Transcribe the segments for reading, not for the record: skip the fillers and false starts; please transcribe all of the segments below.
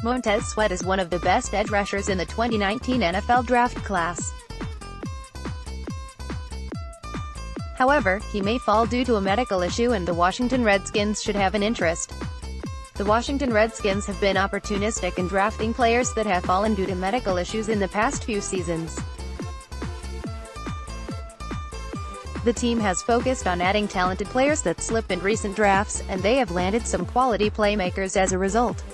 Montez Sweat is one of the best edge rushers in the 2019 NFL draft class. However, he may fall due to a medical issue and the Washington Redskins should have an interest. The Washington Redskins have been opportunistic in drafting players that have fallen due to medical issues in the past few seasons. The team has focused on adding talented players that slip in recent drafts, and they have landed some quality playmakers as a result.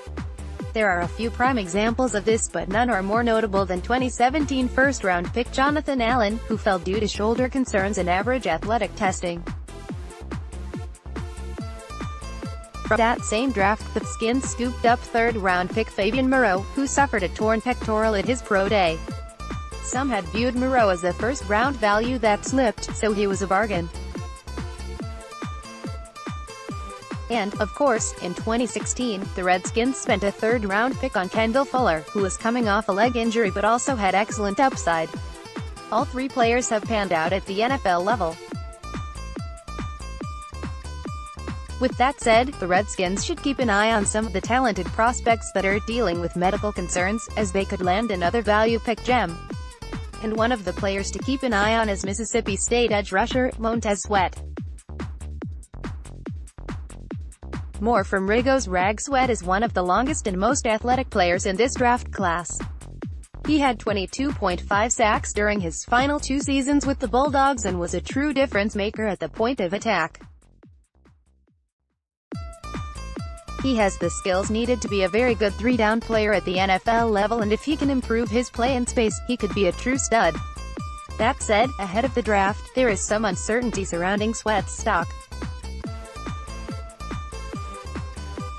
There are a few prime examples of this, but none are more notable than 2017 first-round pick Jonathan Allen, who fell due to shoulder concerns and average athletic testing. From that same draft, the Skins scooped up third-round pick Fabian Moreau, who suffered a torn pectoral at his pro day. Some had viewed Moreau as a first-round value that slipped, so he was a bargain. And, of course, in 2016, the Redskins spent a third-round pick on Kendall Fuller, who was coming off a leg injury but also had excellent upside. All three players have panned out at the NFL level. With that said, the Redskins should keep an eye on some of the talented prospects that are dealing with medical concerns, as they could land another value pick gem. And one of the players to keep an eye on is Mississippi State edge rusher, Montez Sweat. More from Rigo's Rag. Sweat is one of the longest and most athletic players in this draft class. He had 22.5 sacks during his final 2 seasons with the Bulldogs and was a true difference maker at the point of attack. He has the skills needed to be a very good three-down player at the NFL level, and if he can improve his play in space, he could be a true stud. That said, ahead of the draft, there is some uncertainty surrounding Sweat's stock.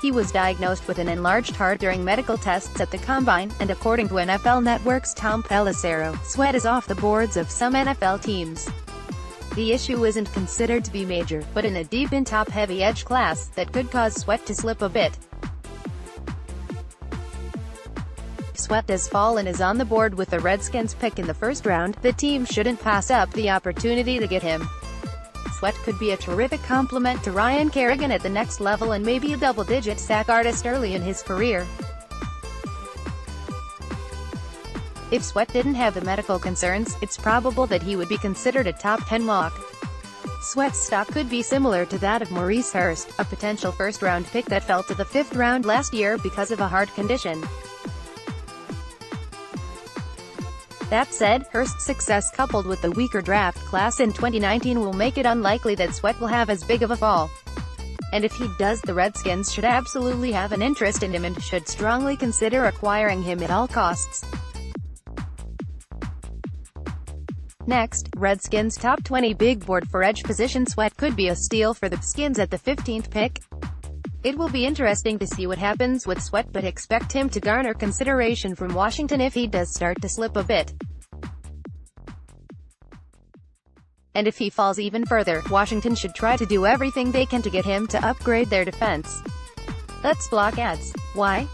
He was diagnosed with an enlarged heart during medical tests at the Combine, and according to NFL Network's Tom Pelissero, Sweat is off the boards of some NFL teams. The issue isn't considered to be major, but in a deep and top-heavy edge class, that could cause Sweat to slip a bit. If Sweat does fall and is on the board with the Redskins pick in the first round, the team shouldn't pass up the opportunity to get him. Sweat could be a terrific complement to Ryan Kerrigan at the next level and maybe a double-digit sack artist early in his career. If Sweat didn't have the medical concerns, it's probable that he would be considered a top 10 lock. Sweat's stock could be similar to that of Maurice Hurst, a potential first-round pick that fell to the 5th round last year because of a heart condition. That said, Hurst's success coupled with the weaker draft class in 2019 will make it unlikely that Sweat will have as big of a fall. And if he does, the Redskins should absolutely have an interest in him and should strongly consider acquiring him at all costs. Next, Redskins' top 20 big board for edge position. Sweat could be a steal for the Skins at the 15th pick. It will be interesting to see what happens with Sweat, but expect him to garner consideration from Washington if he does start to slip a bit. And if he falls even further, Washington should try to do everything they can to get him to upgrade their defense. Let's block ads. Why?